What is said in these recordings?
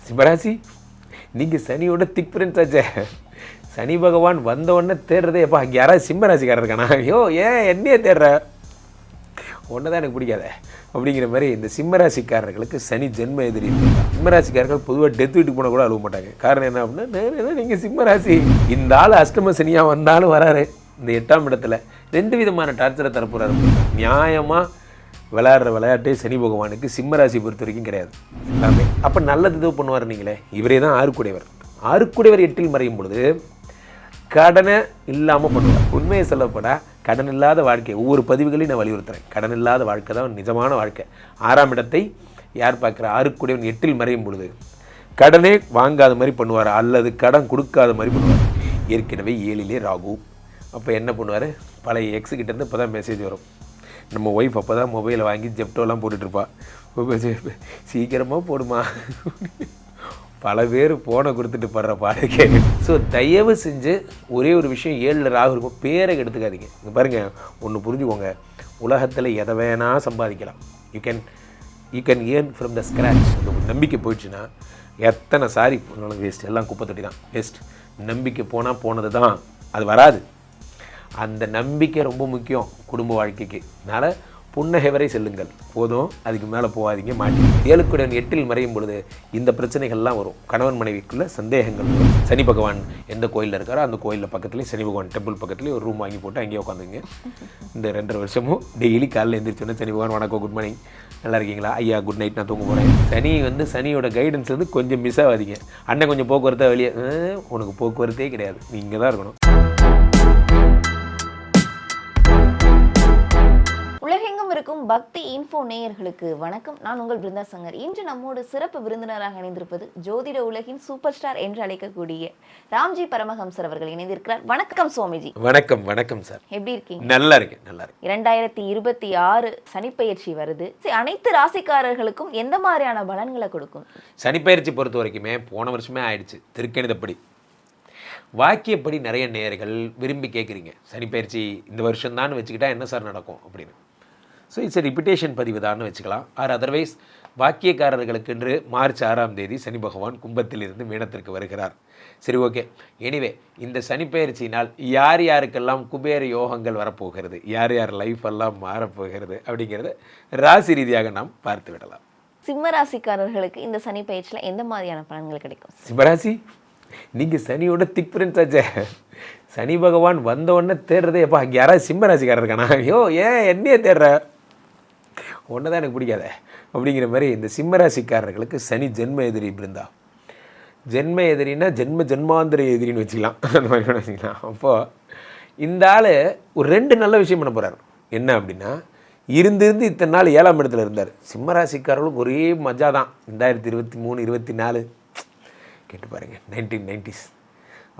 சிம்மராசி நீங்கள் சனியோட திக் ஃப்ரெண்ட்ஸ் ஆச்சே. சனி பகவான் வந்த உடனே தேடுறதே எப்போ அங்கே யாராவது சிம்மராசிக்காரர் இருக்கானா? ஐயோ ஏன் என்னையே தேடுற, ஒன்று தான் எனக்கு பிடிக்காத அப்படிங்கிற மாதிரி இந்த சிம்மராசிக்காரர்களுக்கு சனி ஜென்ம எதிரி. சிம்மராசிக்காரர்கள் பொதுவாக டெத் வீட்டுக்கு போனால் கூட அழுவ மாட்டாங்க. காரணம் என்ன அப்படின்னா, நீங்கள் சிம்மராசி. இந்த ஆள் அஷ்டம சனியாக வந்தாலும் வராரு. இந்த 8ஆம் இடத்துல 2 விதமான டார்ச்சரை தரப்போறாரு. நியாயமாக விளையாடுற விளையாட்டே சனி பகவானுக்கு சிம்மராசி பொறுத்த வரைக்கும் கிடையாது எல்லாமே. அப்போ நல்லது இது பண்ணுவார். நீங்களே இவரே தான் ஆறுக்குடையவர். ஆறுக்குடையவர் 8இல் மறையும் பொழுது கடனை இல்லாமல் பண்ணுவார். உண்மையை சொல்லப்படா கடன் இல்லாத வாழ்க்கை. ஒவ்வொரு பதிவுகளையும் நான் வலியுறுத்துறேன். கடன் இல்லாத வாழ்க்கை தான் நிஜமான வாழ்க்கை. 6ஆம் இடத்தை யார் பார்க்குற? ஆறுக்குடையவன் 8இல் மறையும் பொழுது கடனே வாங்காத மாதிரி பண்ணுவார், அல்லது கடன் கொடுக்காத மாதிரி பண்ணுவார். ஏற்கனவே 7லே ராகு. அப்போ என்ன பண்ணுவார்? பழைய எக்ஸுக்கிட்டேருந்து இப்போ தான் மெசேஜ் வரும். நம்ம ஒய்ஃப் அப்போ தான் மொபைலை வாங்கி ஜெப்டோலாம் போட்டுட்ருப்பா. சீக்கிரமாக போடுமா. பல பேர் ஃபோனை கொடுத்துட்டு படுற பாடுக்கே. ஸோ தயவு செஞ்சு ஒரே ஒரு விஷயம், 7ல் ராகு இருக்கும், பேரை எடுத்துக்காதீங்க. இங்கே பாருங்கள், ஒன்று புரிஞ்சுக்கோங்க, உலகத்தில் எதை வேணால் சம்பாதிக்கலாம். You can earn from the scratch. அந்த நம்பிக்கை போயிடுச்சுன்னா எத்தனை சாரி போனாலும் வேஸ்ட், எல்லாம் குப்பை தொட்டி தான் வேஸ்ட். நம்பிக்கை போனால் போனது தான், அது வராது. அந்த நம்பிக்கை ரொம்ப முக்கியம் குடும்ப வாழ்க்கைக்கு. அதனால் புன்னகை வரை செல்லுங்கள் போதும், அதுக்கு மேலே போகாதீங்க, மாட்டி. 7க்குடன் 8இல் மறையும் பொழுது இந்த பிரச்சனைகள்லாம் வரும். கணவன் மனைவிக்குள்ள சந்தேகங்கள் வரும். சனி பகவான் எந்த கோயிலில் இருக்காரோ அந்த கோயிலில் பக்கத்துலேயே சனி பகவான் டெம்பிள் பக்கத்துலேயே ஒரு ரூம் வாங்கி போட்டு அங்கேயே உட்காந்துங்க. இந்த 2.5 வருஷமும் டெய்லி காலையில் எழுந்திரிச்சோன்னே சனி பகவான் வணக்கம், குட் மார்னிங், நல்லா இருக்கீங்களா ஐயா, குட் நைட், நான் தூங்க போகிறேன். சனியோட கைடன்ஸ் கொஞ்சம் மிஸ் ஆகாதீங்க. அண்ணன் கொஞ்சம் போக்குவரத்தா வெளியே, உனக்கு போக்குவரத்தே கிடையாது, நீங்கள் தான் இருக்கணும். உலகெங்கும் இருக்கும் பக்தி இன்ஃபோ நேயர்களுக்கு வணக்கம். நான் உங்கள் பிருந்தா சங்கர். இன்று நம்மோடு சிறப்பு விருந்தினராக இணைந்திருப்பது ஜோதிட உலகின் சூப்பர் ஸ்டார் என்று அழைக்கக்கூடிய ராம்ஜி பரமஹம்சர் அவர்கள் இணைந்திருக்கிறார். வணக்கம் சுவாமிஜி. வணக்கம். வணக்கம் சார். எப்படி இருக்கீங்க? நல்லா இருக்கேன். 2026 சனிப்பெயர்ச்சி வருது. அனைத்து ராசிக்காரர்களுக்கும் எந்த மாதிரியான பலன்களை கொடுக்கும்? சனிப்பெயர்ச்சி பொறுத்த வரைக்குமே போன வருஷமே ஆயிடுச்சு. திருக்கணிதப்படி வாக்கியப்படி நிறைய நேயர்கள் விரும்பி கேட்குறீங்க, சனிப்பெயர்ச்சி இந்த வருஷம்தான் வச்சுக்கிட்டா என்ன சார் நடக்கும் அப்படின்னு. ஸோ இட்ஸ் ரிப்பிட்டேஷன் பதிவு தான் வச்சுக்கலாம். ஆர் அதர்வைஸ் வாக்கியக்காரர்களுக்கென்று மார்ச் 6ஆம் தேதி சனி பகவான் கும்பத்திலிருந்து மீனத்திற்கு வருகிறார். சரி, ஓகே. எனிவே இந்த சனிப்பெயர்ச்சியினால் யார் யாருக்கெல்லாம் குபேர யோகங்கள் வரப்போகிறது, யார் யார் லைஃப் எல்லாம் மாறப்போகிறது அப்படிங்கிறத ராசி ரீதியாக நாம் பார்த்து விடலாம். சிம்ம ராசிக்காரர்களுக்கு இந்த சனிப்பெயர்ச்சியில் எந்த மாதிரியான பலன்கள் கிடைக்கும்? சிம்மராசி நீங்கள் சனியோட திக் ஃப்ரெண்ட்ஸ் ஆச்சே. சனி பகவான் வந்த உடனே தேடுறதே எப்போ அங்கே யாராவது சிம்மராசிக்காரர் இருக்கானா? ஐயோ ஏன் என்னையே தேடுற, ஒன்று தான் எனக்கு பிடிக்காத அப்படிங்கிற மாதிரி இந்த சிம்மராசிக்காரர்களுக்கு சனி ஜென்ம எதிரி. பிருந்தா ஜென்ம எதிரின்னா ஜென்மாந்திர எதிரின்னு வச்சுக்கலாம், அந்த மாதிரி வச்சுக்கலாம். அப்போது இந்த ஆள் ஒரு 2 நல்ல விஷயம் பண்ண போகிறார். என்ன அப்படின்னா, இருந்து இத்தனை நாள் 7ஆம் இடத்துல இருந்தார். சிம்மராசிக்காரர்களுக்கு ஒரே மஜா தான். 2023, 24 கேட்டு பாருங்கள். 1990s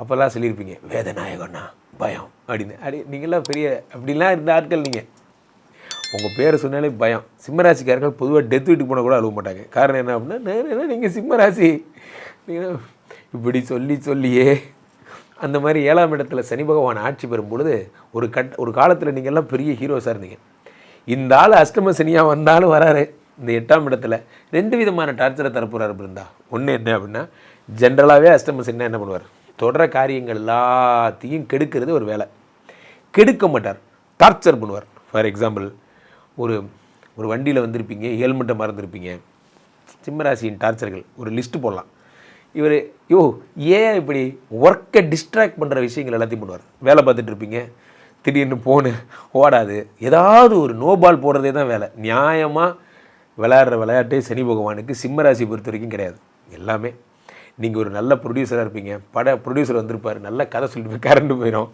அப்போல்லாம் சொல்லியிருப்பீங்க, வேதநாயகன்னா பயம் அப்படின்னு. நீங்களாம் பெரிய அப்படிலாம் இருந்த ஆட்கள். நீங்கள் உங்கள் பேரை சொன்னாலே பயம். சிம்மராசிக்காரர்கள் பொதுவாக டெத் வீட்டுக்கு போனால் கூட அழுவ மாட்டாங்க. காரணம் என்ன அப்படின்னா, நீங்கள் சிம்மராசி. நீங்கள் இப்படி சொல்லியே அந்த மாதிரி 7ஆம் இடத்துல சனி பகவான் ஆட்சி பெறும் பொழுது ஒரு காலத்தில் நீங்கள்லாம் பெரிய ஹீரோஸாக இருந்தீங்க. இந்த ஆள் அஷ்டம சனியாக வந்தாலும் வராரு. இந்த 8ஆம் இடத்துல 2 விதமான டார்ச்சரை தரப்போகிறார் பிருந்தா. ஒன்று என்ன அப்படின்னா, ஜென்ரலாகவே அஷ்டம சனினா என்ன பண்ணுவார்? தொடர காரியங்கள் எல்லாத்தையும் கெடுக்கிறது ஒரு வேலை. கெடுக்க மாட்டார், டார்ச்சர் பண்ணுவார். ஃபார் எக்ஸாம்பிள், ஒரு வண்டியில் வந்திருப்பீங்க, ஹெல்மெட்டை மறந்துருப்பீங்க. சிம்மராசியின் டார்ச்சர்கள் ஒரு லிஸ்ட்டு போடலாம். இவர் ஏன் இப்படி ஒர்க்கை டிஸ்ட்ராக்ட் பண்ணுற விஷயங்கள் எல்லாத்தையும் பண்ணுவார். வேலை பார்த்துட்டு இருப்பீங்க, திடீர்னு போன ஓடாது, ஏதாவது ஒரு நோபால் போடுறதே தான் வேலை. நியாயமாக விளையாடுற விளையாட்டே சனி பகவானுக்கு சிம்மராசி பொறுத்த வரைக்கும் கிடையாது எல்லாமே. நீங்கள் ஒரு நல்ல ப்ரொடியூசராக இருப்பீங்க, ப்ரொடியூசர் வந்திருப்பார், நல்ல கதை சொல்லிட்டு கரண்ட் போயிடும்.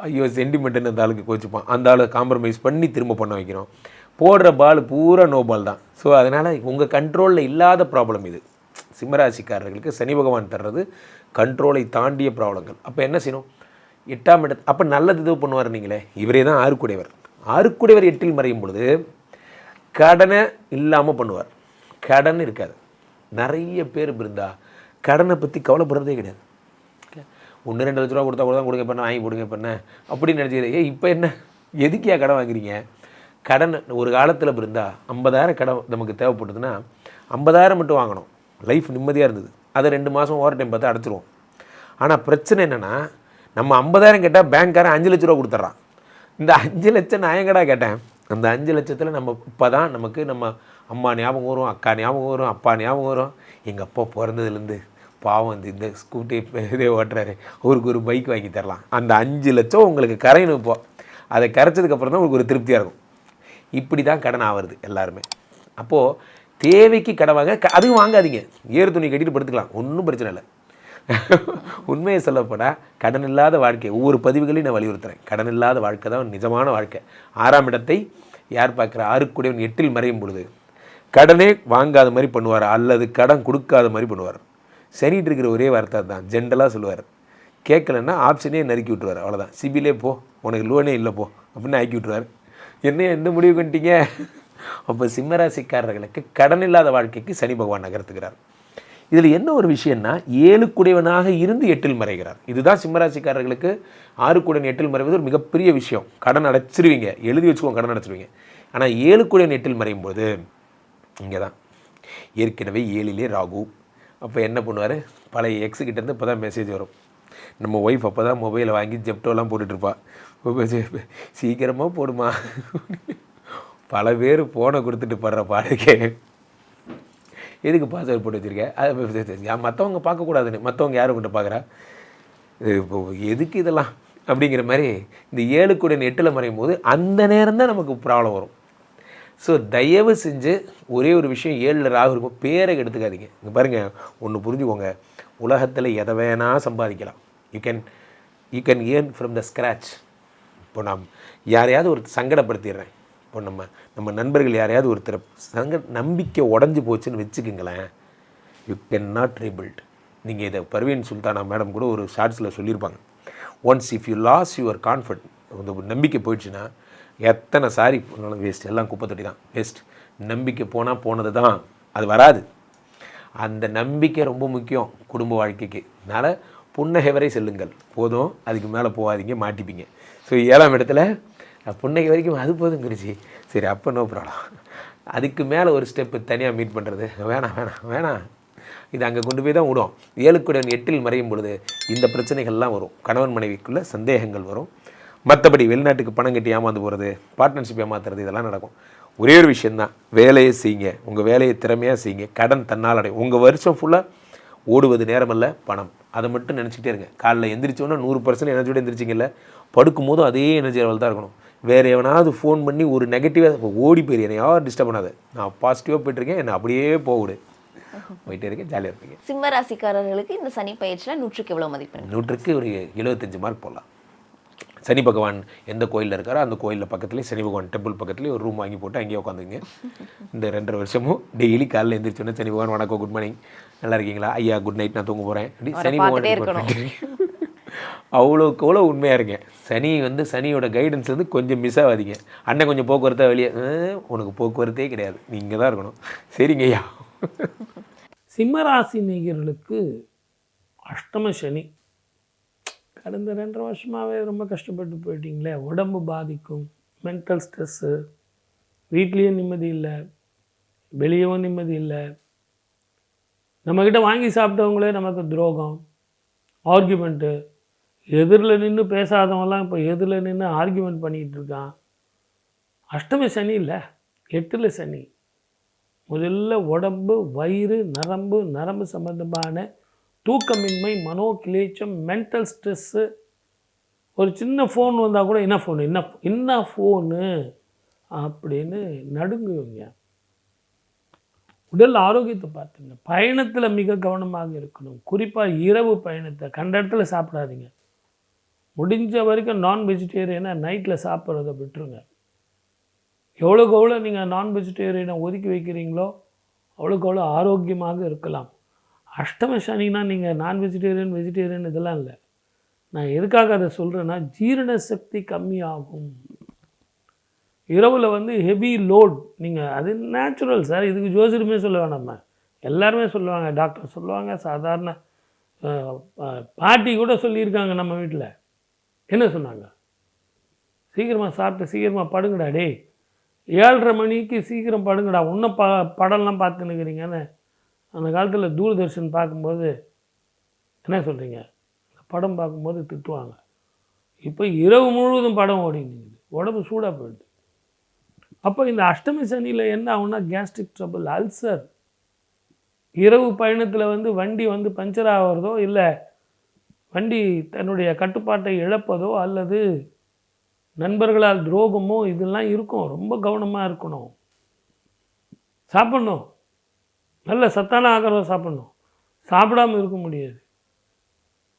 ஐயோ சென்டிமெண்ட்டுன்னு அந்த ஆளுக்கு கோச்சிப்பான். அந்த ஆளை காம்ப்ரமைஸ் பண்ணி திரும்ப பண்ண வைக்கிறோம். போடுற பால் பூரா நோ பால் தான். ஸோ அதனால் உங்கள் கண்ட்ரோலில் இல்லாத ப்ராப்ளம் இது. சிம்மராசிக்காரர்களுக்கு சனி பகவான் தர்றது கண்ட்ரோலை தாண்டிய ப்ராப்ளங்கள். அப்போ என்ன செய்யணும்? 8ஆம் இடத்து அப்போ நல்லது இது பண்ணுவார். நீங்களே இவரே தான் ஆறுக்குடையவர். 8இல் மறையும் பொழுது கடனை இல்லாமல் பண்ணுவார். கடன் இருக்காது. நிறைய பேர் பிருந்தா கடனை பற்றி கவலைப்படுறதே கிடையாது. 1-2 லட்ச ரூபா கொடுத்தா கூட தான் கொடுங்க பண்ண, வாங்கி கொடுங்க பண்ண அப்படின்னு நினச்சிக்கிறேன். இப்போ என்ன, எதுக்கியா கடன் வாங்குறீங்க? கடன் ஒரு காலத்தில் பிருந்தா 50,000 கடன் நமக்கு தேவைப்படுதுன்னா 50,000 மட்டும் வாங்கணும். லைஃப் நிம்மதியாக இருந்தது. அதை 2 மாதம் ஓவர் டைம் பார்த்து அடைச்சிருவோம். ஆனால் பிரச்சனை என்னென்னா, நம்ம 50,000 கேட்டால் பேங்க்காரன் 5 லட்ச ரூபா கொடுத்துட்றான். இந்த 5 லட்சம் நான் எங்கடா கேட்டேன்? அந்த 5 லட்சத்தில் நம்ம இப்போ தான் நமக்கு நம்ம அம்மா ஞாபகம் வரும், அக்கா ஞாபகம் வரும், அப்பா ஞாபகம் வரும். எங்கள் அப்பா பிறந்ததுலேருந்து பாவம் இந்த ஸ்கூட்டி இதே ஓட்டுறாரு, அவருக்கு ஒரு பைக் வாங்கி தரலாம். அந்த 5 லட்சம் உங்களுக்கு கரையணும். இப்போ அதை கரைச்சதுக்கப்புறம் தான் உங்களுக்கு ஒரு திருப்தியாக இருக்கும். இப்படி தான் கடன் ஆகிறது எல்லாருமே. அப்போது தேவைக்கு கடன் வாங்க, அதுவும் வாங்காதீங்க. ஏறு துணி கட்டிட்டு படுத்துக்கலாம், ஒன்றும் பிரச்சனை இல்லை. உண்மையை சொல்லப்போனால் கடன் இல்லாத வாழ்க்கை, ஒவ்வொரு பதிவுகளையும் நான் வலியுறுத்துகிறேன். கடன் இல்லாத வாழ்க்கை தான் நிஜமான வாழ்க்கை. 6ஆம் இடத்தை யார் பார்க்குற? 6க்குடையவன் 8இல் மறையும் பொழுது கடனே வாங்காத மாதிரி பண்ணுவார், அல்லது கடன் கொடுக்காத மாதிரி பண்ணுவார். சரிட்டு இருக்கிற ஒரே வார்த்தை தான், ஜென்ரலாக சொல்லுவார். கேட்கலன்னா ஆப்ஷனே நறுக்கி விட்டுருவார். அவ்வளோதான், சிபிலே போ, உனக்கு லோனே இல்லை போ அப்படின்னு ஆக்கி விட்டுருவார். என்ன முடிவு பண்ணிட்டீங்க? அப்போ சிம்மராசிக்காரர்களுக்கு கடன் இல்லாத வாழ்க்கைக்கு சனி பகவான் நகர்த்துகிறார். இதில் என்ன ஒரு விஷயம்னா, 7க்குடையவனாக இருந்து 8இல் மறைகிறார். இதுதான் சிம்மராசிக்காரர்களுக்கு 6க்குடையவன் 8இல் மறைவது ஒரு மிகப்பெரிய விஷயம். கடன் அடைச்சிருவீங்க, எழுதி வச்சுக்கோங்க, கடன் அடைச்சிருவீங்க. ஆனால் 7க்குடையவன் 8இல் மறையும் போது இங்கே தான் ஏற்கனவே 7லே ராகு. அப்போ என்ன பண்ணுவார்? பழைய எக்ஸுக்கிட்டேருந்து இப்போ தான் மெசேஜ் வரும். நம்ம ஒய்ஃப் அப்போ தான் மொபைலை வாங்கி ஜெப்டோலாம் போட்டுட்ருப்பா. சீக்கிரமாக போடுமா. பல பேர் ஃபோனை கொடுத்துட்டு படுற பாடுக்கே எதுக்கு பாஸ்வேர்ட் போட்டு வச்சுருக்கேன்? அது மற்றவங்க பார்க்கக்கூடாதுன்னு, மற்றவங்க யாரும் கிட்ட பார்க்குறா, இப்போ எதுக்கு இதெல்லாம் அப்படிங்கிற மாதிரி. இந்த 7க்குடன் 8இல் மறையும் போது அந்த நேரம் தான் நமக்கு ப்ராப்ளம் வரும். ஸோ தயவு செஞ்சு ஒரே ஒரு விஷயம், 7ல் ராகு இருக்கும், பேரை எடுத்துக்காதீங்க. இங்கே பாருங்கள், ஒன்று புரிஞ்சுக்கோங்க, உலகத்தில் எதை வேணால் சம்பாதிக்கலாம். You can earn from the scratch. இப்போ நான் யாரையாவது ஒரு சங்கடப்படுத்திடுறேன், இப்போ நம்ம நண்பர்கள் யாரையாவது ஒருத்தர் நம்பிக்கை உடஞ்சி போச்சுன்னு வச்சுக்கோங்களேன், யூ கேன் நாட் ரீபில்ட். நீங்கள் இதை பர்வீன் சுல்தானா மேடம் கூட ஒரு ஷார்ட்ஸில் சொல்லியிருப்பாங்க. Once if you lose your confident, அந்த நம்பிக்கை போயிடுச்சுன்னா எத்தனை சாரி போனாலும் வேஸ்ட், எல்லாம் குப்பை தொட்டி தான், வேஸ்ட். நம்பிக்கை போனால் போனது தான், அது வராது. அந்த நம்பிக்கை ரொம்ப முக்கியம் குடும்ப வாழ்க்கைக்கு. அதனால் புன்னகை வரை செல்லுங்கள், போதும், அதுக்கு மேலே போகாதீங்க, மாட்டிப்பீங்க. ஸோ 7ஆம் இடத்துல புன்னகை வரைக்கும் அது போதுங்கிருச்சு. சரி, அப்போ நோ ப்ராப்ளம். அதுக்கு மேலே ஒரு ஸ்டெப்பு தனியாக மீட் பண்ணுறது வேணாம். இது அங்கே கொண்டு போய் தான் விடும். 7க்குடன் 8இல் மறையும் பொழுது இந்த பிரச்சனைகள்லாம் வரும். கணவன் மனைவிக்குள்ளே சந்தேகங்கள் வரும். மற்றபடி வெளிநாட்டுக்கு பணம் கட்டி ஏமாந்து போகிறது, பார்ட்னர்ஷிப் ஏமாத்துறது, இதெல்லாம் நடக்கும். ஒரே ஒரு விஷயந்தான், வேலையை செய்யுங்க, உங்கள் வேலையை திறமையாக செய்யுங்க, கடன் தன்னால் அடையும். உங்கள் வருஷம் ஃபுல்லாக ஓடுவது நேரமல்ல, பணம். அதை மட்டும் நினச்சிக்கிட்டே இருங்க. காலைல எந்திரிச்சோன்னா 100% எனர்ஜியோடு எந்திரிச்சிங்கல்ல, படுக்கும் போதும் அதே எனர்ஜி லெவல் தான் இருக்கணும். வேறு எவனாவது ஃபோன் பண்ணி ஒரு நெகட்டிவாக ஓடி போயிரு, என்னை யாரும் டிஸ்டர்ப் பண்ணாது, நான் பாசிட்டிவாக போய்ட்டுருக்கேன், என்னை அப்படியே போவிடு, போயிட்டே இருக்கேன், ஜாலியாக இருப்பீங்க. சிம்ம ராசிக்காரர்களுக்கு இந்த சனி பயிற்சியில் 100க்கு எவ்வளோ மதிப்பெண்? 100க்கு ஒரு 75 மார்க் போடலாம். சனி பகவான் எந்த கோயிலில் இருக்காரோ அந்த கோயிலில் பக்கத்துலேயே, சனி பகவான் டெம்பிள் பக்கத்துலேயே ஒரு ரூம் வாங்கி போட்டு அங்கேயே உட்காந்துங்க. இந்த 2.5 வருஷமும் டெய்லி காலையில் எழுந்திரிச்சோன்னே சனி பகவான் வணக்கம், குட் மார்னிங், நல்லா இருக்கீங்களா ஐயா, குட் நைட், நான் தூங்க போகிறேன் அப்படி சனி பகவான் அவ்வளோக்கு அவ்வளோ உண்மையாக இருங்க. சனியோட கைடன்ஸ் கொஞ்சம் மிஸ் ஆகாதீங்க. அண்ணன் கொஞ்சம் போக்குவரத்தாக வெளியே, உனக்கு போக்குவரத்தே கிடையாது, நீங்கள் தான் இருக்கணும். சரிங்க ஐயா. சிம்மராசி நேயர்களுக்கு அஷ்டம சனி கடந்த 2.5 வருஷமாகவே ரொம்ப கஷ்டப்பட்டு போயிட்டீங்களே. உடம்பு பாதிக்கும், மென்டல் ஸ்ட்ரெஸ்ஸு, வீட்லேயும் நிம்மதி இல்லை, வெளியவும் நிம்மதி இல்லை, நம்மக்கிட்ட வாங்கி சாப்பிட்டவங்களே நமக்கு துரோகம், ஆர்கியூமெண்ட்டு, எதிரில் நின்று பேசாதவங்களாம் இப்போ எதிரில் நின்று ஆர்கியூமெண்ட் பண்ணிகிட்டு இருக்கான். அஷ்டம சனி இல்லை, 8ல் சனி. முதல்ல உடம்பு, வயிறு, நரம்பு சம்பந்தமான தூக்கமின்மை, மனோகிளேச்சம், மென்டல் ஸ்ட்ரெஸ்ஸு. ஒரு சின்ன ஃபோன் வந்தால் கூட என்ன ஃபோனு அப்படின்னு நடுங்குவீங்க. உடல் ஆரோக்கியத்தை பார்த்துங்க. பயணத்தில் மிக கவனமாக இருக்கணும். குறிப்பாக இரவு பயணத்தை கண்ட இடத்துல சாப்பிடாதீங்க. முடிஞ்ச வரைக்கும் நான் வெஜிடேரியனை நைட்டில் சாப்பிட்றத விட்டுருங்க. எவ்வளோக்கு எவ்வளோ நீங்கள் நான் வெஜிடேரியனை ஒதுக்கி வைக்கிறீங்களோ அவ்வளோக்கு எவ்வளோ ஆரோக்கியமாக இருக்கலாம். அஷ்டம சனினா நீங்கள் நான் வெஜிடேரியன் இதெல்லாம் இல்லை. நான் எதுக்காக அதை சொல்கிறேன்னா, ஜீரண சக்தி கம்மியாகும். இரவில் ஹெவி லோட், நீங்கள் அது நேச்சுரல் சார், இதுக்கு ஜோசியருமே சொல்ல வேணாமா, எல்லாருமே சொல்லுவாங்க, டாக்டர் சொல்லுவாங்க, சாதாரண பாட்டி கூட சொல்லியிருக்காங்க. நம்ம வீட்டில் என்ன சொன்னாங்க? சீக்கிரமாக சாப்பிட்டு சீக்கிரமாக படுங்கடா, டே 7:30 மணிக்கு சீக்கிரம் படுங்கடா, இன்னும் படம்லாம் பார்த்துன்னுக்கிறீங்கன்னு அந்த காலத்தில் தூர்தர்ஷன் பார்க்கும்போது என்ன சொல்கிறீங்க, படம் பார்க்கும்போது திட்டுவாங்க. இப்போ இரவு முழுவதும் படம் ஓடினுங்குது, உடம்பு சூடாக போயிடுது. அப்போ இந்த அஷ்டமி சனியில் என்ன ஆகும்னா கேஸ்ட்ரிக் ட்ரபிள், அல்சர், இரவு பயணத்தில் வந்து வண்டி வந்து பஞ்சர் ஆகிறதோ, இல்லை வண்டி தன்னுடைய கட்டுப்பாட்டை இழப்பதோ, அல்லது நண்பர்களால் துரோகமோ, இதெல்லாம் இருக்கும். ரொம்ப கவனமாக இருக்கணும். சாப்பிட்ணும், நல்ல சத்தான ஆகாரம் சாப்பிட்ணும், சாப்பிடாமல் இருக்க முடியாது.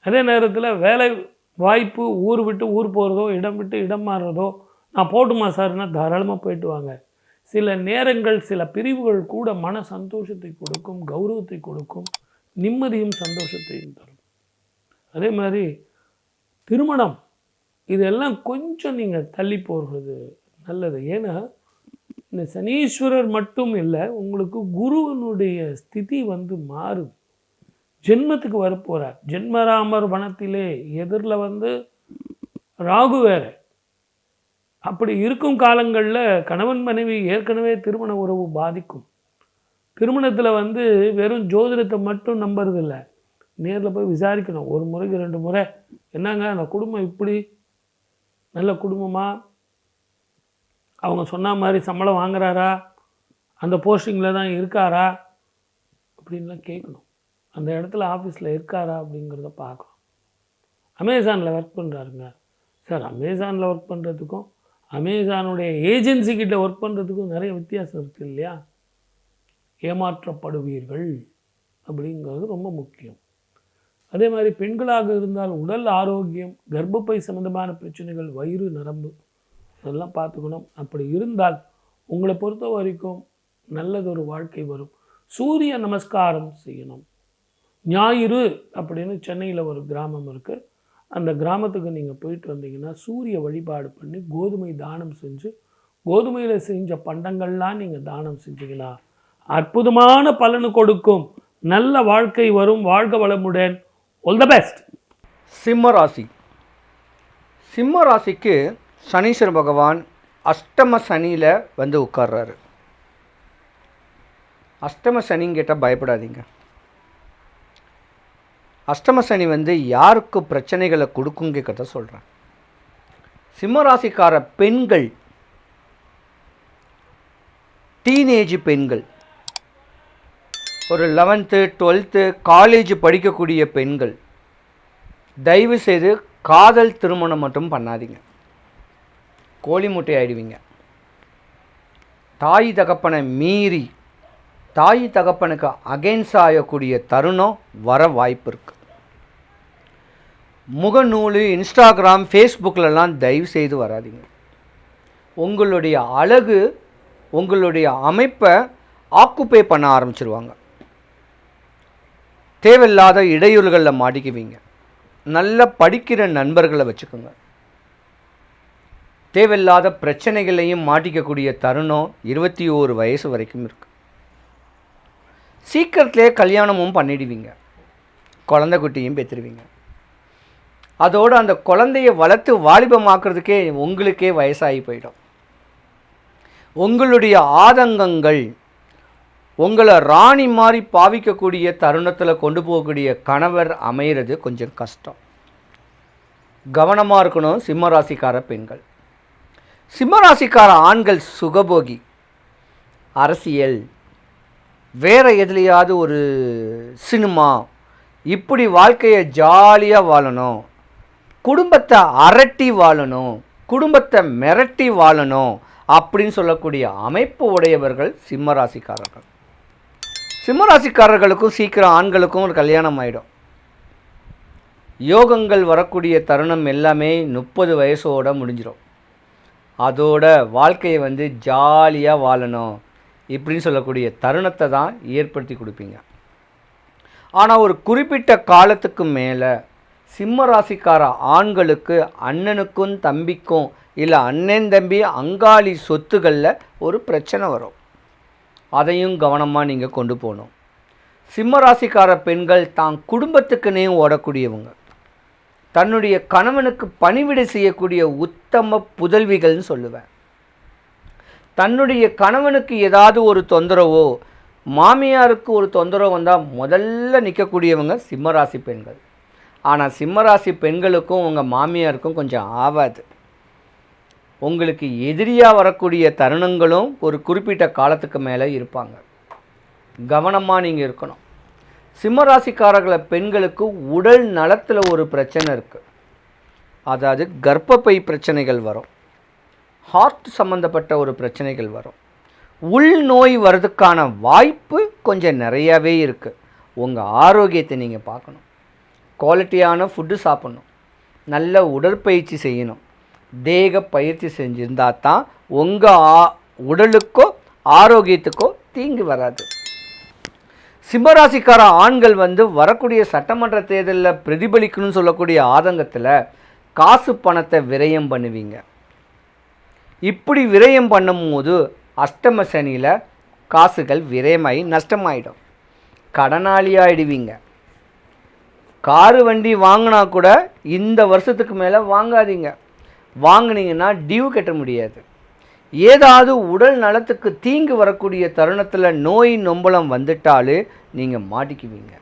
அதே நேரத்தில் வேலை வாய்ப்பு, ஊர் விட்டு ஊர் போகிறதோ, இடம் விட்டு இடம் மாறுறதோ, நான் போட்டுமா சார்னா தாராளமாக போயிட்டு வாங்க. சில நேரங்கள் சில பிரிவுகள் கூட மன சந்தோஷத்தை கொடுக்கும், கௌரவத்தை கொடுக்கும், நிம்மதியும் சந்தோஷத்தையும் தரும். அதே மாதிரி திருமணம், இதெல்லாம் கொஞ்சம் நீங்கள் தள்ளி போகிறது நல்லது. ஏன்னா இந்த சனீஸ்வரர் மட்டும் இல்லை, உங்களுக்கு குருவனுடைய ஸ்திதி வந்து மாறுது. ஜென்மத்துக்கு வரப்போகிறார். ஜென்மராமர் வனத்திலே எதிரில் வந்து ராகு வேறு. அப்படி இருக்கும் காலங்களில் கணவன் மனைவி ஏற்கனவே திருமண உறவு பாதிக்கும். திருமணத்தில் வந்து வெறும் ஜோதிடத்தை மட்டும் நம்புறதில்லை, நேரில் போய் விசாரிக்கணும். ஒரு முறைக்கு 2 முறை, என்னங்க அந்த குடும்பம் இப்படி நல்ல குடும்பமா, அவங்க சொன்ன மாதிரி சம்பளம் வாங்குறாரா, அந்த போஸ்டிங்கில் தான் இருக்காரா அப்படின்லாம் கேட்கணும். அந்த இடத்துல ஆஃபீஸில் இருக்காரா அப்படிங்கிறத பார்க்கணும். அமேசானில் ஒர்க் பண்ணுறாருங்க சார், அமேசானில் ஒர்க் பண்ணுறதுக்கும் அமேசானுடைய ஏஜென்சிக்கிட்ட ஒர்க் பண்ணுறதுக்கும் நிறைய வித்தியாசம் இருக்குது இல்லையா? ஏமாற்றப்படுவீர்கள் அப்படிங்கிறது ரொம்ப முக்கியம். அதே மாதிரி பெண்களாக இருந்தால் உடல் ஆரோக்கியம், கர்ப்பப்பை சம்மந்தமான பிரச்சனைகள், வயிறு, நரம்பு, அதெல்லாம் பார்த்துக்கணும். அப்படி இருந்தால் உங்களை பொறுத்த வரைக்கும் நல்லதொரு வாழ்க்கை வரும். சூரிய நமஸ்காரம் செய்யணும். ஞாயிறு அப்படின்னு சென்னையில் ஒரு கிராமம் இருக்குது, அந்த கிராமத்துக்கு நீங்கள் போயிட்டு வந்தீங்கன்னா சூரிய வழிபாடு பண்ணி கோதுமை தானம் செஞ்சு, கோதுமையில் செஞ்ச பண்டங்கள்லாம் நீங்கள் தானம் செஞ்சீங்கன்னா அற்புதமான பலனு கொடுக்கும். நல்ல வாழ்க்கை வரும். வாழ்க வளமுடன். All the best. சிம்ம ராசி. சிம்ம ராசிக்கு சனீஸ்வர பகவான் அஷ்டம சனியில் வந்து உட்கார்றாரு. அஷ்டம சனின்னு கேட்டால் பயப்படாதீங்க. அஷ்டம சனி வந்து யாருக்கு பிரச்சனைகளை கொடுக்குங்க கதை சொல்கிறேன். சிம்ம ராசிக்கார பெண்கள், டீனேஜ் பெண்கள், ஒரு 11th 12th காலேஜ் படிக்கக்கூடிய பெண்கள், தயவு செய்து காதல் திருமணம் மட்டும் பண்ணாதீங்க. கோழி முட்டை ஆயிடுவீங்க. தாய் தகப்பனை மீறி தாய் தகப்பனுக்கு அகென்ஸ்ட் ஆகக்கூடிய தருணம் வர வாய்ப்பு இருக்குது. முகநூல், இன்ஸ்டாகிராம், ஃபேஸ்புக்கிலலாம் தயவு செய்து வராதிங்க. உங்களுடைய அழகு, உங்களுடைய அமைப்பை ஆக்குப்பை பண்ண ஆரம்பிச்சிருவாங்க. தேவையில்லாத இடையூறுகளில் மாட்டிக்குவீங்க. நல்லா படிக்கிற நண்பர்களை வச்சுக்கோங்க. தேவையில்லாத பிரச்சனைகளையும் மாட்டிக்கக்கூடிய தருணம் 21 வயசு வரைக்கும் இருக்குது. சீக்கிரத்திலே கல்யாணமும் பண்ணிடுவீங்க, குழந்தை குட்டியும் பெற்றுருவீங்க. அதோடு அந்த குழந்தைய வளர்த்து வாலிபமாக்குறதுக்கே உங்களுக்கே வயசாகி போயிடும். உங்களுடைய ஆதங்கங்கள் உங்களை ராணி மாதிரி பாவிக்கக்கூடிய தருணத்தில் கொண்டு போகக்கூடிய கணவர் அமைகிறது கொஞ்சம் கஷ்டம். கவனமாக இருக்கணும் சிம்மராசிக்கார பெண்கள். சிம்மராசிக்கார ஆண்கள் சுகபோகி, அரசியல், வேறு எதுலையாவது ஒரு சினிமா, இப்படி வாழ்க்கையை ஜாலியாக வாழணும், குடும்பத்தை அரட்டி வாழணும், குடும்பத்தை மிரட்டி வாழணும் அப்படின்னு சொல்லக்கூடிய அமைப்பு உடையவர்கள் சிம்மராசிக்காரர்கள். சிம்மராசிக்காரர்களுக்கும் சீக்கிரம் ஆண்களுக்கும் ஒரு கல்யாணம் ஆகிடும். யோகங்கள் வரக்கூடிய தருணம் எல்லாமே 30 வயசோடு முடிஞ்சிடும். அதோட வாழ்க்கையை வந்து ஜாலியாக வாழணும் இப்படின்னு சொல்லக்கூடிய தருணத்தை தான் ஏற்படுத்தி கொடுப்பீங்க. ஆனால் ஒரு குறிப்பிட்ட காலத்துக்கு மேலே சிம்மராசிக்கார ஆண்களுக்கு அண்ணனுக்கும் தம்பிக்கும் இல்லை அண்ணன் தம்பி அங்காளி சொத்துக்களில் ஒரு பிரச்சனை வரும். அதையும் கவனமாக நீங்கள் கொண்டு போகணும். சிம்மராசிக்கார பெண்கள் தான் குடும்பத்துக்குன்னே ஓடக்கூடியவங்க. தன்னுடைய கணவனுக்கு பணிவிடை செய்யக்கூடிய உத்தம புதல்விகள்னு சொல்லுவேன். தன்னுடைய கணவனுக்கு ஏதாவது ஒரு தொந்தரவோ, மாமியாருக்கு ஒரு தொந்தரவு வந்தால் முதல்ல நிற்கக்கூடியவங்க சிம்மராசி பெண்கள். ஆனால் சிம்மராசி பெண்களுக்கும் உங்கள் மாமியாருக்கும் கொஞ்சம் ஆகாது. உங்களுக்கு எதிரியாக வரக்கூடிய தருணங்களும் ஒரு குறிப்பிட்ட காலத்துக்கு மேலே இருப்பாங்க. கவனமாக நீங்கள் இருக்கணும். சிம்மராசிக்காரர்களை பெண்களுக்கு உடல் நலத்தில் ஒரு பிரச்சனை இருக்குது. அதாவது கர்ப்பப்பை பிரச்சனைகள் வரும், ஹார்ட் சம்மந்தப்பட்ட ஒரு பிரச்சனைகள் வரும், உள்நோய் வர்றதுக்கான வாய்ப்பு கொஞ்சம் நிறையாவே இருக்குது. உங்கள் ஆரோக்கியத்தை நீங்கள் பார்க்கணும். குவாலிட்டியான ஃபுட்டு சாப்பிட்ணும், நல்ல உடற்பயிற்சி செய்யணும். தேக பயிற்சி செஞ்சுருந்தால் தான் உங்கள் உடலுக்கோ ஆரோக்கியத்துக்கோ தீங்கு வராது. சிம்மராசிக்கார ஆண்கள் வரக்கூடிய சட்டமன்ற தேர்தலில் பிரதிபலிக்கணும்னு சொல்லக்கூடிய ஆதங்கத்தில் காசு பணத்தை விரயம் பண்ணுவீங்க. இப்படி விரயம் பண்ணும்போது அஷ்டம சனியில் காசுகள் விரயமாகி நஷ்டமாயிடும், கடனாளி ஆகிடுவீங்க. காரு வண்டி வாங்கினா கூட இந்த வருஷத்துக்கு மேலே வாங்காதீங்க. வாங்கினீங்கன்னா டியூ கட்ட முடியாது. ஏதாவது உடல் நலத்துக்கு தீங்கு வரக்கூடிய தருணத்தில் நோய் நொம்பலம் வந்துட்டாலே நீங்கள் மாட்டிக்குவீங்க.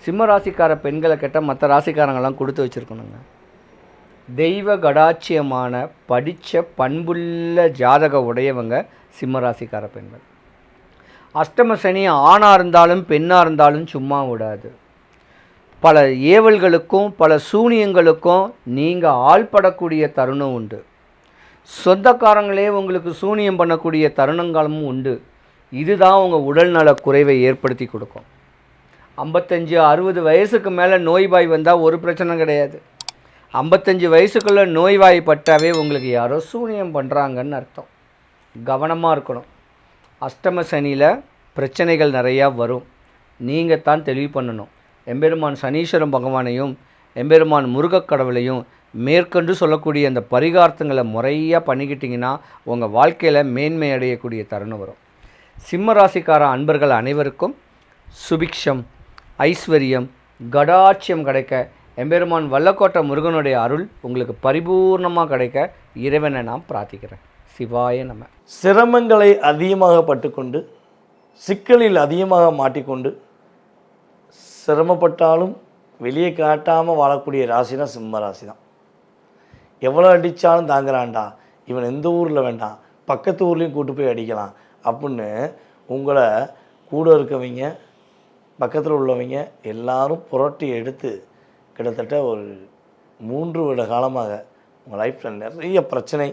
சிம்ம ராசிக்கார பெண்களை கேட்டால் மற்ற ராசிக்காரங்களாம் கொடுத்து வச்சுருக்கணுங்க. தெய்வ கடாட்சியமான படித்த பண்புள்ள ஜாதக உடையவங்க சிம்ம ராசிக்கார பெண்கள். அஷ்டம சனி ஆணாக இருந்தாலும் பெண்ணாக இருந்தாலும் சும்மா விடாது. பல ஏவல்களுக்கும் பல சூனியங்களுக்கும் நீங்கள் ஆள்படக்கூடிய தருணம் உண்டு. சொந்தக்காரங்களே உங்களுக்கு சூனியம் பண்ணக்கூடிய தருணங்களும் உண்டு. இதுதான் உங்கள் உடல்நல குறைவை ஏற்படுத்தி கொடுக்கும். 55-60 வயசுக்கு மேலே நோய்வாய் வந்தால் ஒரு பிரச்சனை கிடையாது. 55 வயசுக்குள்ளே நோய்வாய் பட்டாவே உங்களுக்கு யாரோ சூனியம் பண்ணுறாங்கன்னு அர்த்தம். கவனமாக இருக்கணும். அஷ்டம சனியில் பிரச்சனைகள் நிறையா வரும். நீங்கள் தான் தெளிவு பண்ணணும். எம்பெருமான் சனீஸ்வரன் பகவானையும் எம்பெருமான் முருகக்கடவுளையும் மேற்கொண்டு சொல்லக்கூடிய அந்த பரிகாரத்துங்களை முறையாக பண்ணிக்கிட்டிங்கன்னா உங்கள் வாழ்க்கையில் மேன்மை அடையக்கூடிய தருணம் வரும். சிம்ம ராசிக்கார அன்பர்கள் அனைவருக்கும் சுபிக்ஷம், ஐஸ்வர்யம், கடாட்சியம் கிடைக்க எம்பெருமான் வல்லக்கோட்டை முருகனுடைய அருள் உங்களுக்கு பரிபூர்ணமாக கிடைக்க இறைவனை நான் பிரார்த்திக்கிறேன். சிவாய நம. சிரமங்களை அதிகமாக பட்டுக்கொண்டு சிக்கலில் அதிகமாக மாட்டிக்கொண்டு சிரமப்பட்டாலும் வெளியே காட்டாமல் வாழக்கூடிய ராசினா சிம்ம ராசி தான். எவ்வளோ அடித்தாலும் தாங்குறான்டா, இவன் எந்த ஊரில் வேண்டாம் பக்கத்து ஊர்லேயும் கூட்டு போய் அடிக்கலாம் அப்படின்னு உங்களை கூட இருக்கவங்க பக்கத்தில் உள்ளவங்க எல்லாரும் புரட்டி எடுத்து கிட்டத்தட்ட ஒரு 3 வருட காலமாக உங்கள் லைஃப்பில் நிறைய பிரச்சனை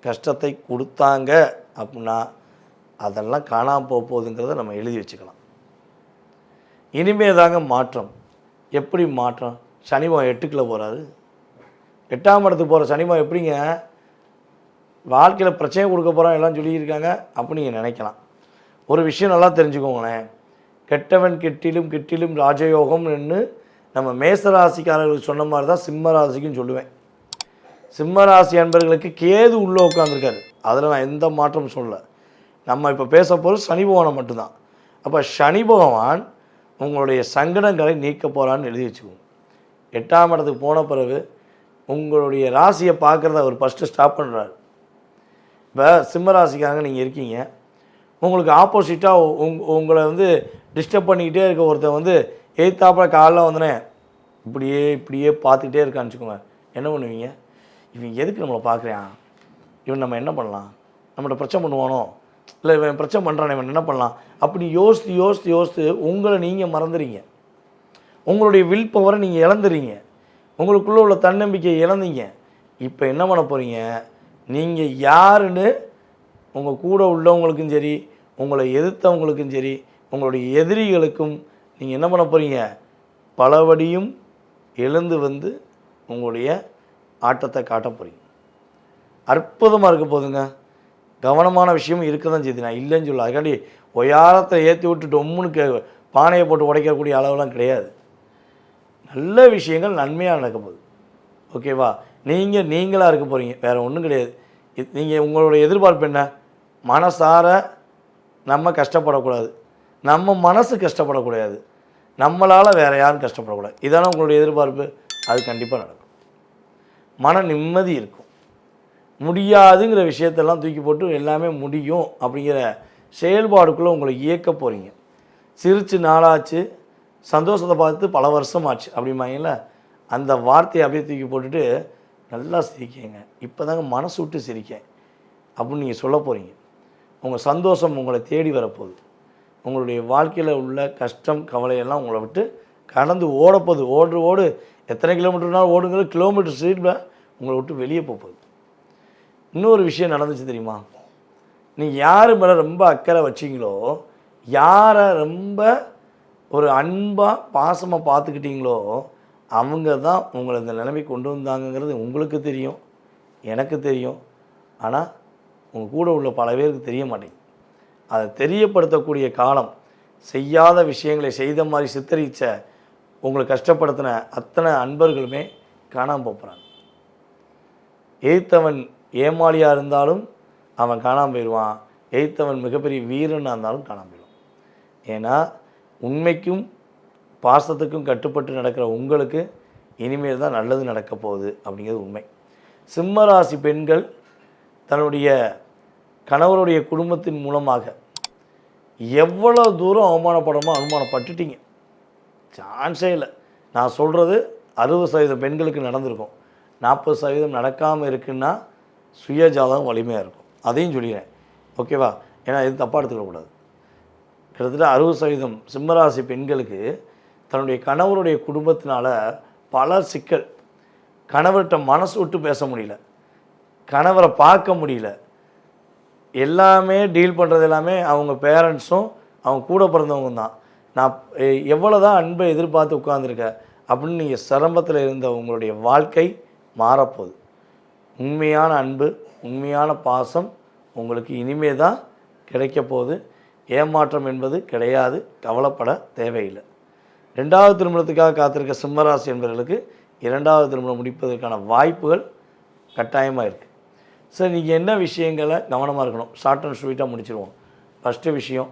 கஷ்டத்தை கொடுத்தாங்க அப்படின்னா அதெல்லாம் காணாமல் போகுதுங்கிறத நம்ம எழுதி வச்சுக்கலாம். இனிமே தாங்க மாற்றம். எப்படி மாற்றம்? சனிமம் 8க்குள்ள போகிறாரு. 8ஆம் இடத்துக்கு போகிற சனிமம் எப்படிங்க வாழ்க்கையில் பிரச்சனை கொடுக்க போகிறான் எல்லாம் சொல்லியிருக்காங்க அப்படி நீங்கள் நினைக்கலாம். ஒரு விஷயம் நல்லா தெரிஞ்சுக்கோங்களேன். கெட்டவன் கெட்டிலும் கெட்டிலும் ராஜயோகம்னு நம்ம மேசராசிக்காரர்களுக்கு சொன்ன மாதிரி தான் சிம்ம ராசிக்கும் சொல்லுவேன். சிம்ம ராசி அன்பர்களுக்கு கேது உள்ளே உட்காந்துருக்காரு. அதில் நான் எந்த மாற்றமும் சொல்லலை. நம்ம இப்போ பேச போகிறது சனி பகவானை மட்டும்தான். அப்போ சனி பகவான் உங்களுடைய சங்கடங்களை நீக்க போகிறான்னு எழுதி வச்சுக்கோங்க. 8ஆம் இடத்துக்கு போன பிறகு உங்களுடைய ராசியை பார்க்குறத அவர் ஃபஸ்ட்டு ஸ்டாப் பண்ணுறாரு. இப்போ சிம்ம ராசிக்காரங்க நீங்கள் இருக்கீங்க, உங்களுக்கு ஆப்போசிட்டாக உங்களை டிஸ்டர்ப் பண்ணிக்கிட்டே இருக்க ஒருத்தர் எய்த்தாப்பில் காலைல வந்தனே இப்படியே பார்த்துக்கிட்டே இருக்கான்னு வச்சுக்கோங்க. என்ன பண்ணுவீங்க? இவன் எதுக்கு நம்மளை பார்க்குறான், இவன் நம்ம என்ன பண்ணலாம், நம்மகிட்ட பிரச்சனை பண்ணுவானோ, இல்லை இவன் பிரச்சனை பண்ணுறான் இவன் என்ன பண்ணலாம் அப்படி யோசித்து உங்களை நீங்கள் மறந்துறீங்க. உங்களுடைய வில் பவரை நீங்கள் இழந்துறீங்க. உங்களுக்குள்ளே உள்ள தன்னம்பிக்கையை இழந்தீங்க. இப்போ என்ன பண்ண போகிறீங்க? நீங்கள் யாருன்னு உங்கள் கூட உள்ளவங்களுக்கும் சரி உங்களை எதிர்த்தவங்களுக்கும் சரி உங்களுடைய எதிரிகளுக்கும் நீங்கள் என்ன பண்ண போகிறீங்க? பலவடியும் எழுந்து உங்களுடைய ஆட்டத்தை காட்ட போகிறீங்க. அற்புதமாக இருக்க போதுங்க. கவனமான விஷயம் இருக்க தான் செய்யுது, நான் இல்லைன்னு சொல்ல. அதுக்காண்டி ஒயாரத்தை ஏற்றி விட்டு டொம்முன்னு பானையை போட்டு உடைக்கக்கூடிய அளவுலாம் கிடையாது. நல்ல விஷயங்கள் நன்மையாக நடக்க போகுது. ஓகேவா? நீங்களாக இருக்க போகிறீங்க, வேறு ஒன்றும் கிடையாது. நீங்கள் உங்களுடைய எதிர்பார்ப்பு என்ன? மனசார நம்ம கஷ்டப்படக்கூடாது, நம்ம மனசு கஷ்டப்படக்கூடாது, நம்மளால் வேறு யாரும் கஷ்டப்படக்கூடாது. இதான உங்களுடைய எதிர்பார்ப்பு. அது கண்டிப்பாக நடக்கும். மன நிம்மதி இருக்கும். முடியாதுங்கிற விஷயத்தெல்லாம் தூக்கி போட்டு எல்லாமே முடியும் அப்படிங்கிற செயல்பாடுக்குள்ளே உங்களை இயக்க போகிறீங்க. சிரித்து நாளாச்சு, சந்தோஷத்தை பார்த்து பல வருஷம் ஆச்சு அப்படிம்பாங்கல்ல, அந்த வார்த்தையை அப்படியே தூக்கி போட்டுட்டு நல்லா சிரிக்கங்க, இப்போ தாங்க மனசு விட்டு சிரிக்கேன் அப்படின்னு நீங்கள் சொல்ல போகிறீங்க. உங்கள் சந்தோஷம் உங்களை தேடி வரப்போகுது. உங்களுடைய வாழ்க்கையில் உள்ள கஷ்டம் கவலையெல்லாம் உங்களை விட்டு கடந்து ஓடப்போகுது. ஓடு எத்தனை கிலோமீட்டர்னாலும் ஓடுங்கிற கிலோமீட்டர் ஸ்பீடில் உங்களை விட்டு வெளியே போகுது. இன்னொரு விஷயம் நடந்துச்சு தெரியுமா? நீங்கள் யார் மேலே ரொம்ப அக்கறை வச்சிங்களோ, யாரை ரொம்ப ஒரு அன்பாக பாசமாக பார்த்துக்கிட்டீங்களோ, அவங்க தான் உங்களை இந்த நிலைமை கொண்டு வந்தாங்கங்கிறது உங்களுக்கு தெரியும், எனக்கு தெரியும். ஆனால் உங்கள் கூட உள்ள பல பேருக்கு தெரிய மாட்டேங்குது. அதை தெரியப்படுத்தக்கூடிய காலம், செய்யாத விஷயங்களை செய்த மாதிரி சித்தரித்த உங்களை கஷ்டப்படுத்தின அத்தனை அன்பர்களுமே காணாமல் போகிறாங்க. எய்த்தவன் ஏமாளியாக இருந்தாலும் அவன் காணாமல் போயிடுவான், எய்த்தவன் மிகப்பெரிய வீரனாக இருந்தாலும் காணாமல் போயிடுவான். ஏன்னா உண்மைக்கும் பாசத்துக்கும் கட்டுப்பட்டு நடக்கிற உங்களுக்கு இனிமேல் தான் நல்லது நடக்க போகுது அப்படிங்கிறது உண்மை. சிம்மராசி பெண்கள் தன்னுடைய கணவருடைய குடும்பத்தின் மூலமாக எவ்வளோ தூரம் அவமானப்பட்டுட்டீங்க, சான்ஸே இல்லை. நான் சொல்கிறது 60% பெண்களுக்கு நடந்திருக்கும், 40% நடக்காமல் இருக்குன்னா சுய ஜாதகம் வலிமையாக இருக்கும். அதையும் சொல்லிடுறேன், ஓகேவா? ஏன்னா இது தப்பாக எடுத்துக்கக்கூடாது. கிட்டத்தட்ட 60% சிம்மராசி பெண்களுக்கு தன்னுடைய கணவருடைய குடும்பத்தினால பல சிக்கல். கணவர்கிட்ட மனசு விட்டு பேச முடியல, கணவரை பார்க்க முடியல, எல்லாமே டீல் பண்ணுறது எல்லாமே அவங்க பேரண்ட்ஸும் அவங்க கூட பிறந்தவங்க தான். நான் எவ்வளோ தான் அன்பை எதிர்பார்த்து உட்காந்துருக்க அப்படின்னு நீங்கள் சிரமத்தில் இருந்த உங்களுடைய வாழ்க்கை மாறப்போகுது. உண்மையான அன்பு, உண்மையான பாசம் உங்களுக்கு இனிமே தான் கிடைக்க போகுது. ஏமாற்றம் என்பது கிடையாது, கவலைப்பட தேவையில்லை. 2வது திருமணத்துக்காக காத்திருக்க சிம்மராசி என்பவர்களுக்கு 2வது திருமணம் முடிப்பதற்கான வாய்ப்புகள் கட்டாயமாக இருக்குது. சரி, நீங்கள் என்ன விஷயங்களை கவனமாக இருக்கணும்? ஷார்ட் அண்ட் ஸ்வீட்டாக முடிச்சிடுவோம். ஃபஸ்ட்டு விஷயம்,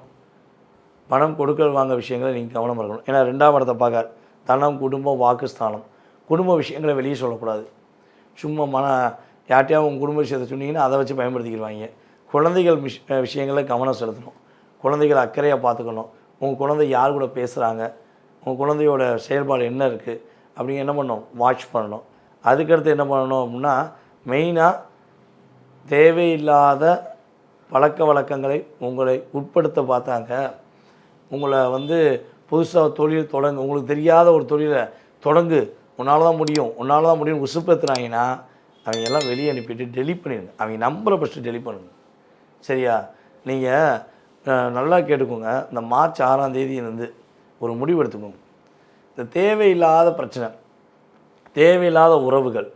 பணம் கொடுக்கல் வாங்க விஷயங்களை நீங்கள் கவனமாக இருக்கணும். ஏன்னா 2ஆம் இடத்தை பார்க்க தனம், குடும்பம், வாக்குஸ்தானம். குடும்ப விஷயங்களை வெளியே சொல்லக்கூடாது. சும்மா யார்ட்டையாவது உங்கள் குடும்ப விஷயத்தை சொன்னீங்கன்னா அதை வச்சு பயன்படுத்திக்கிடுவாங்க. குழந்தைகள் விஷயங்களை கவனம் செலுத்தணும். குழந்தைகளை அக்கறையாக பார்த்துக்கணும். உங்கள் குழந்தை யார் கூட பேசுகிறாங்க, உங்கள் குழந்தையோட செயல்பாடு என்ன இருக்குது அப்படிங்க என்ன பண்ணணும், வாட்ச் பண்ணணும். அதுக்கடுத்து என்ன பண்ணணும் அப்படின்னா, மெயினாக தேவையில்லாத பழக்க வழக்கங்களை உங்களை உட்படுத்த பார்த்தாங்க. உங்களை புதுசாக தொழில் தொடங்கு, உங்களுக்கு தெரியாத ஒரு தொழிலை தொடங்கு, உன்னால் தான் முடியும் உசுப்பேற்றுறாங்கன்னா அவங்க எல்லாம் வெளியே அனுப்பிட்டு டெலிட் பண்ணிடுங்க. அவங்க நம்பரை ஃபஸ்ட்டு டெலிட் பண்ணுங்க, சரியா? நீங்கள் நல்லா கேட்டுக்கோங்க. இந்த மார்ச் 6ஆம் தேதியிலேருந்து ஒரு முடிவு எடுத்துக்கோங்க. இந்த தேவையில்லாத பிரச்சனை, தேவையில்லாத உறவுகள்,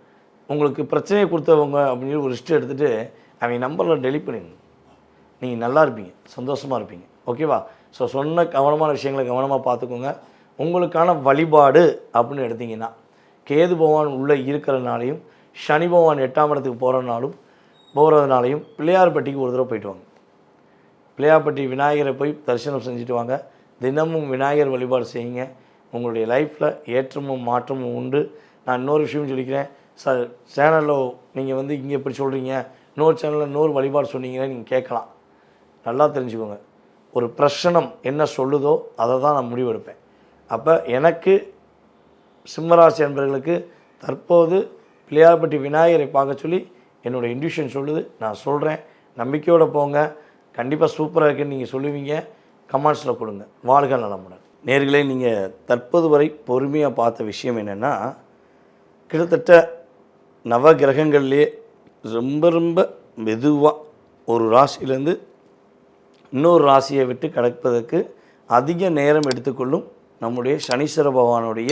உங்களுக்கு பிரச்சனையை கொடுத்தவங்க அப்படின்னு ஒரு லிஸ்ட்டு எடுத்துகிட்டு அவங்க நம்பரில் டெலிட் பண்ணிடுங்க. நீங்கள் நல்லா இருப்பீங்க, சந்தோஷமாக இருப்பீங்க, ஓகேவா? ஸோ சொன்ன கவனமான விஷயங்களை கவனமாக பார்த்துக்கோங்க. உங்களுக்கான வழிபாடு அப்படின்னு எடுத்திங்கன்னா, கேது பகவான் உள்ளே இருக்கிறனாலையும் சனி பகவான் 8ஆம் இடத்துக்கு போகிறதுனாலையும் பிள்ளையார்பட்டிக்கு ஒரு தடவை போயிட்டு வாங்க. பிள்ளையார்பட்டி விநாயகரை போய் தரிசனம் செஞ்சுட்டு வாங்க. தினமும் விநாயகர் வழிபாடு செய்யுங்க. உங்களுடைய லைஃப்பில் ஏற்றமும் மாற்றமும் உண்டு. நான் இன்னொரு விஷயம் சொல்லிக்கிறேன் சார், சேனலில் நீங்கள் இங்கே எப்படி சொல்கிறீங்க, இன்னொரு சேனலில் இன்னொரு வழிபாடு சொன்னீங்கன்னா நீங்கள் கேட்கலாம். நல்லா தெரிஞ்சுக்கோங்க, ஒரு பிரசனம் என்ன சொல்லுதோ அதை தான் நான் முடிவெடுப்பேன். அப்போ எனக்கு சிம்மராசி என்பவர்களுக்கு தற்போது பிள்ளையார்பட்டி விநாயகரை பார்க்க சொல்லி என்னோடய இன்ட்யூஷன் சொல்லுது, நான் சொல்கிறேன். நம்பிக்கையோடு போங்க, கண்டிப்பாக சூப்பராக இருக்குன்னு நீங்கள் சொல்லுவீங்க. கமெண்ட்ஸில் கொடுங்க. வாழ்க நலமுடன். நேர்களே, நீங்கள் தற்போது வரை பொறுமையாக பார்த்த விஷயம் என்னென்னா, கிட்டத்தட்ட நவ கிரகங்கள்லேயே ரொம்ப மெதுவாக ஒரு ராசியிலேருந்து இன்னொரு ராசியை விட்டு கடப்பதற்கு அதிக நேரம் எடுத்துக்கொள்ளும் நம்முடைய சனீஸ்வர பகவானுடைய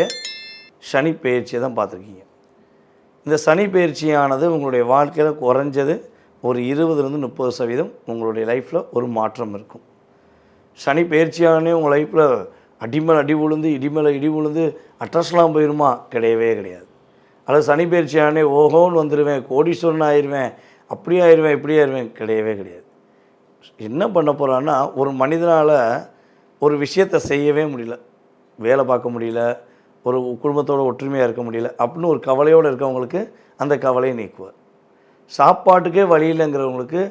சனி பயிற்சியை தான் பார்த்துருக்கீங்க. இந்த சனி பயிற்சியானது உங்களுடைய வாழ்க்கையில் குறைஞ்சது ஒரு 20-30% உங்களுடைய லைஃப்பில் ஒரு மாற்றம் இருக்கும். சனி பயிற்சியானே உங்கள் லைஃப்பில் அடிமேல் அடி விழுந்து இடி விழுந்து அட்ரஸ்லாம் போயிடுமா? கிடையவே கிடையாது. அல்லது சனி பயிற்சியானே ஓஹோன்னு வந்துடுவேன், கோடீஸ்வரன் ஆயிடுவேன், அப்படி ஆயிடுவேன், இப்படி ஆயிடுவேன், கிடையவே கிடையாது. என்ன பண்ண போகிறான்னா, ஒரு மனிதனால் ஒரு விஷயத்தை செய்யவே முடியல, வேலை பார்க்க முடியல, ஒரு குடும்பத்தோடு ஒற்றுமையாக இருக்க முடியல அப்படின்னு ஒரு கவலையோடு இருக்கவங்களுக்கு அந்த கவலையை நீக்குவார். சாப்பாட்டுக்கே வழி இல்லைங்கிறவங்களுக்கு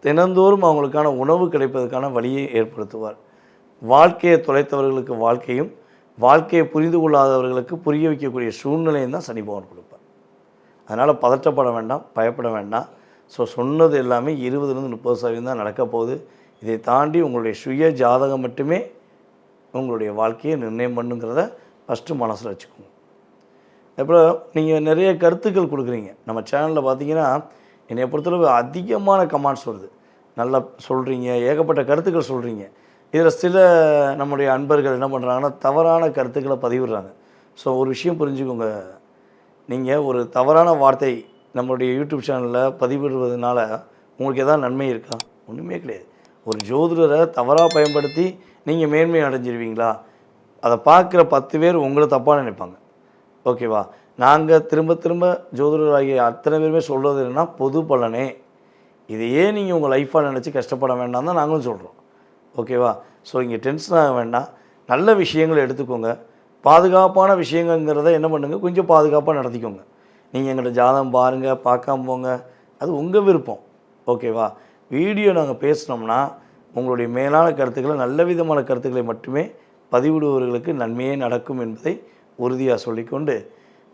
தினந்தோறும் அவங்களுக்கான உணவு கிடைப்பதற்கான வழியை ஏற்படுத்துவார். வாழ்க்கையை தொலைத்தவர்களுக்கு வாழ்க்கையும், வாழ்க்கையை புரிந்து கொள்ளாதவர்களுக்கு புரிய வைக்கக்கூடிய சூழ்நிலையும் தான் சனி பகவான் கொடுப்பார். அதனால் பதற்றப்பட வேண்டாம், பயப்பட வேண்டாம். ஸோ சொன்னது எல்லாமே 20-30% தான் நடக்க போகுது. இதை தாண்டி உங்களுடைய சுய ஜாதகம் மட்டுமே உங்களுடைய வாழ்க்கையை நிர்ணயம் பண்ணுங்கிறத ஃபஸ்ட்டு மனசில் வச்சுக்கோங்க. அப்புறம் நீங்கள் நிறைய கருத்துக்கள் கொடுக்குறீங்க. நம்ம சேனலில் பார்த்தீங்கன்னா என்னை பொறுத்தளவு அதிகமான கமெண்ட்ஸ் வருது. நல்லா சொல்கிறீங்க, ஏகப்பட்ட கருத்துக்கள் சொல்கிறீங்க. இதில் சில நம்முடைய அன்பர்கள் என்ன பண்ணுறாங்கன்னா தவறான கருத்துக்களை பதிவிடுறாங்க. ஸோ ஒரு விஷயம் புரிஞ்சுக்கோங்க, நீங்கள் ஒரு தவறான வார்த்தை நம்மளுடைய யூடியூப் சேனலில் பதிவிடுவதனால உங்களுக்கு எதாவது நன்மை இருக்கா? ஒன்றுமே கிடையாது. ஒரு ஜோதிடரை தவறாக பயன்படுத்தி நீங்கள் மேன்மை அடைஞ்சிருவீங்களா? அதை பார்க்குற 10 பேர் உங்களை தப்பாக நினைப்பாங்க. ஓகேவா? நாங்கள் திரும்ப திரும்ப ஜோதிடராகிய அத்தனை பேருமே சொல்கிறது என்னென்னா பொது பலனே. இதையே நீங்கள் உங்கள் லைஃப்பாக நினச்சி கஷ்டப்பட வேண்டாம் தான் நாங்களும் சொல்கிறோம். ஓகேவா? ஸோ இங்கே டென்ஷன் ஆக வேண்டாம். நல்ல விஷயங்களை எடுத்துக்கோங்க. பாதுகாப்பான விஷயங்கிறத என்ன பண்ணுங்கள், கொஞ்சம் பாதுகாப்பாக நடத்திக்கோங்க. நீங்கள் எங்கள்கிட்ட ஜாதகம் பாருங்கள், பார்க்காம போங்க, அது உங்கள் விருப்பம். ஓகேவா? வீடியோ நாங்கள் பேசினோம்னா உங்களுடைய மேலான கருத்துக்களை, நல்ல விதமான கருத்துக்களை மட்டுமே பதிவிடுபவர்களுக்கு நன்மையே நடக்கும் என்பதை உறுதியாக சொல்லிக்கொண்டு,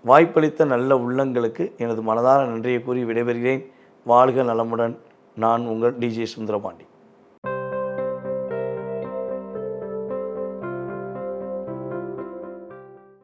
வாய்ப்பளித்த நல்ல உள்ளங்களுக்கு எனது மனதார நன்றியை கூறி விடைபெறுகிறேன். வாழ்க நலமுடன். நான் உங்கள் டிஜே சுந்தரபாண்டி.